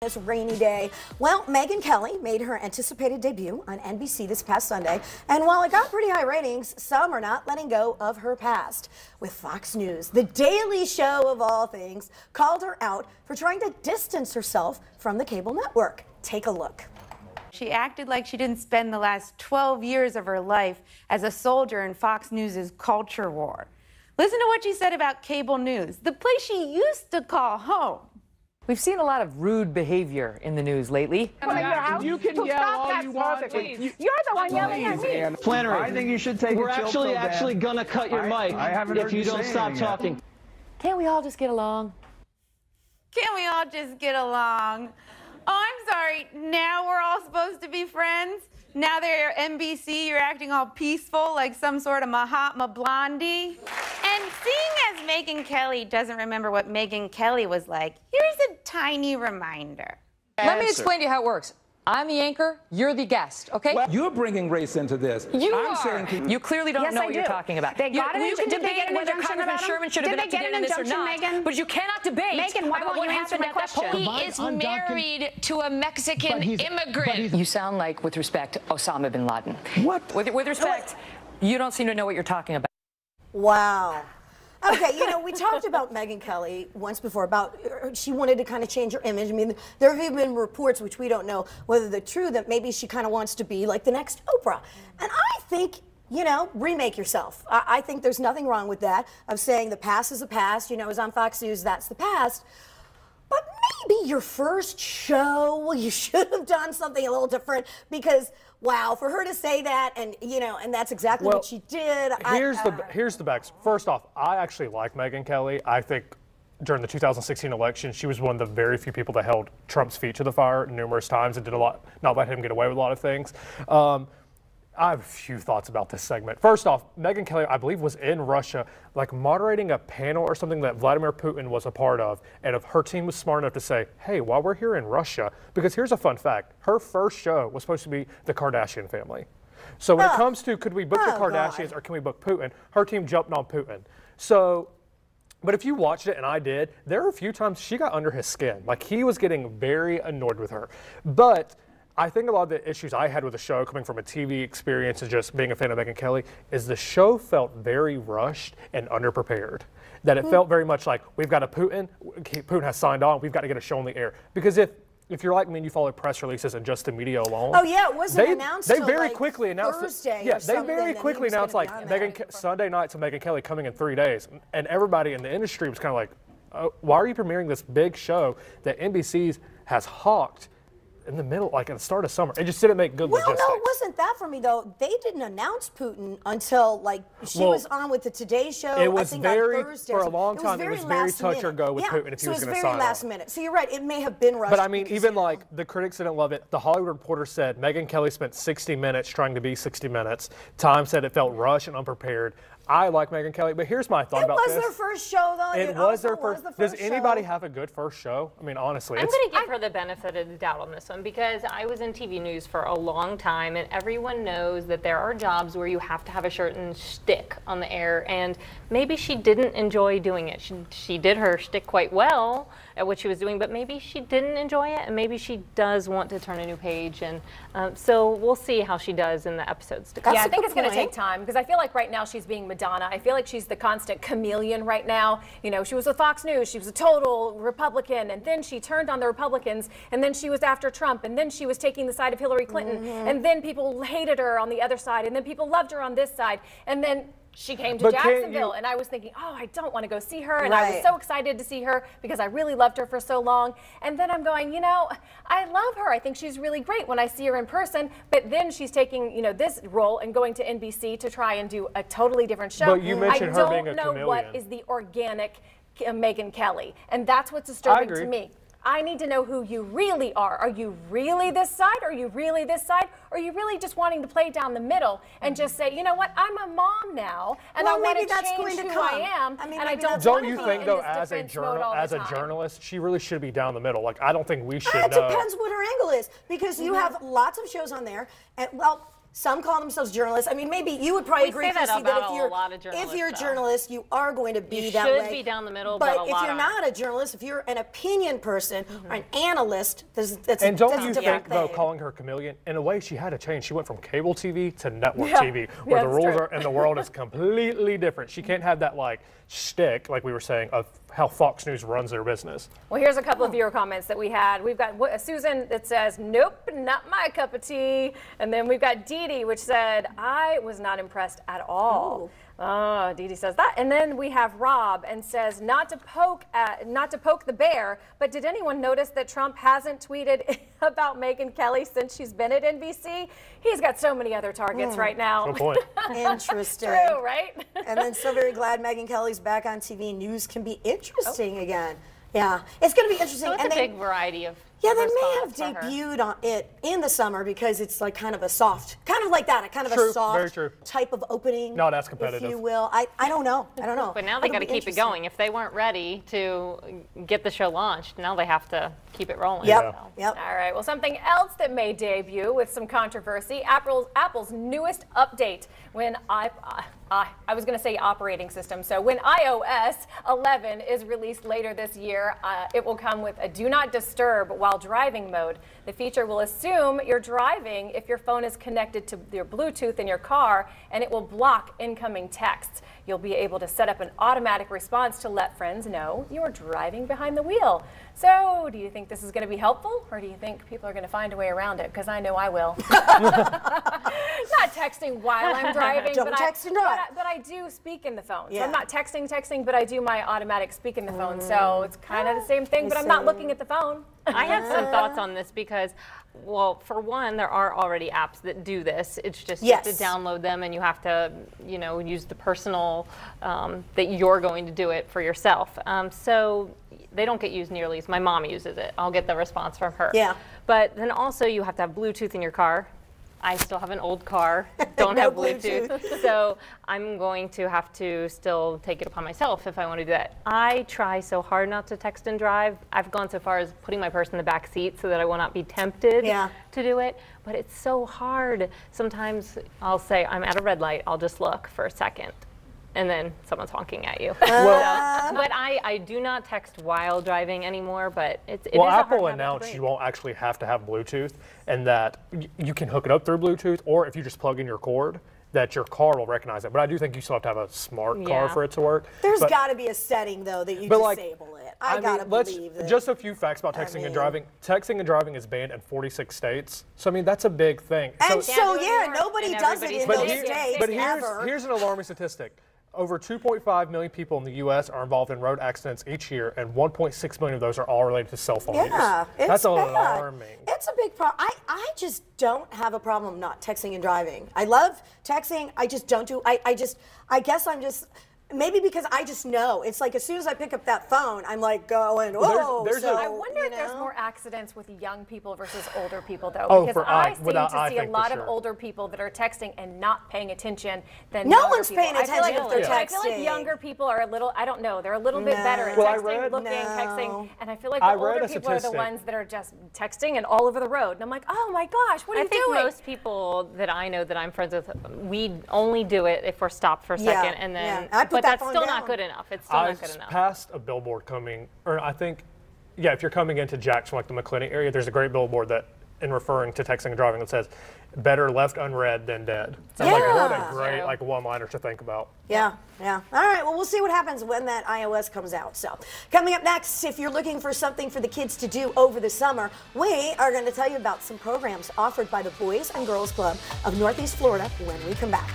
This rainy day. Well, Megyn Kelly made her anticipated debut on NBC this past Sunday, and while it got pretty high ratings, some are not letting go of her past. With Fox News, the Daily Show of all things, called her out for trying to distance herself from the cable network. Take a look. She acted like she didn't spend the last 12 years of her life as a soldier in Fox News' culture war. Listen to what she said about cable news, the place she used to call home. We've seen a lot of rude behavior in the news lately. You can yell all you want. You're the one yelling at me. Flannery, I think you should take We're actually gonna cut your mic if you don't stop talking. Can't we all just get along? Can't we all just get along? Oh, I'm sorry. Now we're all supposed to be friends? Now they're NBC, you're acting all peaceful like some sort of Mahatma Blondie? And seeing as Megyn Kelly doesn't remember what Megyn Kelly was like, here's a tiny reminder. Let me explain to you how it works. I'm the anchor, you're the guest, okay? Well, you're bringing race into this. You clearly don't know what you're talking about. They got you can did they debate get an whether injunction Congressman about Sherman should have been up to date on this or not, Megyn? but you cannot debate Megyn, why about won't what you answer happened my at that question? poll. He is married to a Mexican immigrant. You sound like, with respect, Osama bin Laden. What? With respect, you don't seem to know what you're talking about. Wow. Okay, you know, we talked about Megyn Kelly once before about she wanted to kind of change her image. I mean, there have been reports, which we don't know whether they're true, that maybe she kind of wants to be like the next Oprah. And I think, you know, remake yourself. I think there's nothing wrong with that, of saying the past is the past, you know, as on Fox News, that's the past. But maybe your first show, you should have done something a little different, because, wow, for her to say that, and, you know, and that's exactly what she did. Here's the backs. First off, I actually like Megyn Kelly. I think during the 2016 election, she was one of the very few people that held Trump's feet to the fire numerous times and did a lot, not let him get away with a lot of things. I have a few thoughts about this segment. First off, Megyn Kelly, I believe, was in Russia, like moderating a panel or something that Vladimir Putin was a part of. And if her team was smart enough to say, hey, while we're here in Russia, because here's a fun fact, her first show was supposed to be the Kardashian family. So when it comes to could we book the Kardashians or can we book Putin, her team jumped on Putin. So, but if you watched it, and I did, there were a few times she got under his skin. Like, he was getting very annoyed with her. But I think a lot of the issues I had with the show, coming from a TV experience and just being a fan of Megyn Kelly, is the show felt very rushed and underprepared. That it felt very much like, we've got a Putin has signed on, we've got to get a show on the air. Because if you're like me and you follow press releases and just the media alone. Oh yeah, it wasn't announced They very like quickly announced Thursday. Yeah, they very quickly announced like Sunday night to Megyn Kelly coming in 3 days, and everybody in the industry was kind of like, oh, why are you premiering this big show that NBC has hawked in the middle, like at the start of summer? It just didn't make good logistics. Well, no, it wasn't that for me, though. They didn't announce Putin until, like, she was on with the Today Show, it was I think, very, on Thursday. for a long time, it was very touch or go with Putin if he was going to sign on. So it was very last minute. So you're right, it may have been rushed. But I mean, even like, the critics didn't love it. The Hollywood Reporter said Megyn Kelly spent 60 minutes trying to be 60 Minutes. Time said it felt rushed and unprepared. I like Megyn Kelly, but here's my thought about this. It was their first show, though. It was their first. Does anybody have a good first show? I mean, honestly. I'm going to give her the benefit of the doubt on this one, because I was in TV news for a long time, and everyone knows that there are jobs where you have to have a certain shtick on the air, and maybe she didn't enjoy doing it. She did her shtick quite well at what she was doing, but maybe she didn't enjoy it, and maybe she does want to turn a new page, and so we'll see how she does in the episodes to come. Yeah, I think it's going to take time, because I feel like right now she's being Madonna. I feel like she's the constant chameleon right now. You know, she was with Fox News, she was a total Republican, and then she turned on the Republicans, and then she was after Trump, and then she was taking the side of Hillary Clinton, and then people hated her on the other side, and then people loved her on this side, and then she came to Jacksonville, and I was thinking, oh, I don't want to go see her, and I was so excited to see her because I really loved her for so long. And then I'm going, you know, I love her. I think she's really great when I see her in person, but then she's taking, you know, this role and going to NBC to try and do a totally different show. But you mentioned her being a chameleon. I don't know what is the organic Megyn Kelly, and that's what's disturbing to me. I need to know who you really are. Are you really this side? Are you really this side? Or are you really just wanting to play down the middle and just say, you know what, I'm a mom now, and I want to change who I am, and I don't you think, though, as a journalist, she really should be down the middle? Like, I don't think we should know. It depends what her angle is, because you have lots of shows on there, and, well, Some call themselves journalists. I mean, maybe you would probably agree, say that Chrissy, about if a you're lot of journalists, if you're a though. journalist, you are going to be You that should way. be down the middle, but but a if lot you're aren't. not a journalist, if you're an opinion person or an analyst, that's And don't that's you a different think, though, thing. calling her chameleon, in a way, she had to change. She went from cable TV to network Yeah. TV, where Yeah, the that's rules true. are and the world is completely different. She can't have that, like, shtick, like we were saying, of how Fox News runs their business. Well, here's a couple of viewer comments that we had. We've got Susan that says, nope, not my cup of tea. And then we've got Dee Dee, which said, I was not impressed at all. Oh, Dee Dee says that. And then we have Rob and says, not to poke the bear, but did anyone notice that Trump hasn't tweeted about Megyn Kelly since she's been at NBC? He's got so many other targets right now. Good point. Interesting. True, right? And then so very glad Megyn Kelly's back on TV. News can be interesting again. Yeah, it's going to be interesting. So it's and a they, big variety of yeah, they may have response for her. debuted on it in the summer because it's like kind of a soft, kind of like that, a kind of True, a soft very true. type of opening. Not as if competitive. you will. I don't know. I don't know. But now they It'll got to be keep it interesting. going. If they weren't ready to get the show launched, now they have to keep it rolling. Yep. So. Yep. All right, well, something else that may debut with some controversy, Apple's newest update when I was going to say operating system. So when iOS 11 is released later this year, it will come with a do not disturb while driving mode. The feature will assume you're driving if your phone is connected to your Bluetooth in your car, and it will block incoming texts. You'll be able to set up an automatic response to let friends know you're driving behind the wheel. So, do you think this is going to be helpful, or do you think people are going to find a way around it? Because I know I will. Not texting while I'm driving. Don't text and drive. But I do speak in the phone. So Yeah. I'm not texting, but I do my automatic speak in the phone. So it's kind of the same thing, but I'm not looking at the phone. I have some thoughts on this because, well, for one, there are already apps that do this. It's just you have to Yes. download them and you have to, you know, use the personal that you're going to do it for yourself. So they don't get used nearly as my mom uses it. I'll get the response from her. Yeah. But then also you have to have Bluetooth in your car. I still have an old car, don't No have Bluetooth. So I'm going to have to still take it upon myself if I want to do that. I try so hard not to text and drive. I've gone so far as putting my purse in the back seat so that I will not be tempted to do it. But it's so hard. Sometimes I'll say, I'm at a red light, I'll just look for a second. And then someone's honking at you. But I do not text while driving anymore, but it is a hard Apple habit to announced break. you won't actually have to have Bluetooth, and that you can hook it up through Bluetooth, or if you just plug in your cord, that your car will recognize it. But I do think you still have to have a smart car Yeah. for it to work. There's But- got to be a setting, though, that you But, like, disable it. I got to let's- believe that. Just a few facts about texting and driving. Texting and driving is banned in 46 states. So, I mean, that's a big thing. And Yeah, so, New yeah, York nobody and does it everybody's in But, those here- states but ever. here's an alarming statistic. Over 2.5 million people in the U.S. are involved in road accidents each year, and 1.6 million of those are all related to cell phone Yeah, use. it's That's bad. alarming. It's a big problem. I just don't have a problem not texting and driving. I love texting. I just don't do. I guess I'm just. Maybe because I just know. It's like as soon as I pick up that phone, I'm like going, whoa. there's so, a- I wonder you if there's know? more accidents with young people versus older people, though. Oh, because for I I- seem without to I see a think for lot of sure. older people that are texting and not paying attention than No younger one's people. paying I feel attention like, if they're but I feel like texting. younger people are a little, I don't know, they're a little bit better at Well, I texting, read- looking, No. texting, and I feel like I the read older a people are the statistic. ones that are just texting and all over the road. And I'm like, oh my gosh, what are I you think doing? most people that I know that I'm friends with, we only do it if we're stopped for a Yeah, second, and then. yeah. I put But that that's phone still down. not good enough. It's still I not good enough. passed a billboard coming, or I think, yeah, if you're coming into Jackson, like the McClinney area, there's a great billboard that, in referring to texting and driving, that says, "Better left unread than dead." So I'm like, what a Yeah. great like one-liner to think about. Yeah, yeah. All right, well, we'll see what happens when that iOS comes out. So, coming up next, if you're looking for something for the kids to do over the summer, we are going to tell you about some programs offered by the Boys and Girls Club of Northeast Florida when we come back.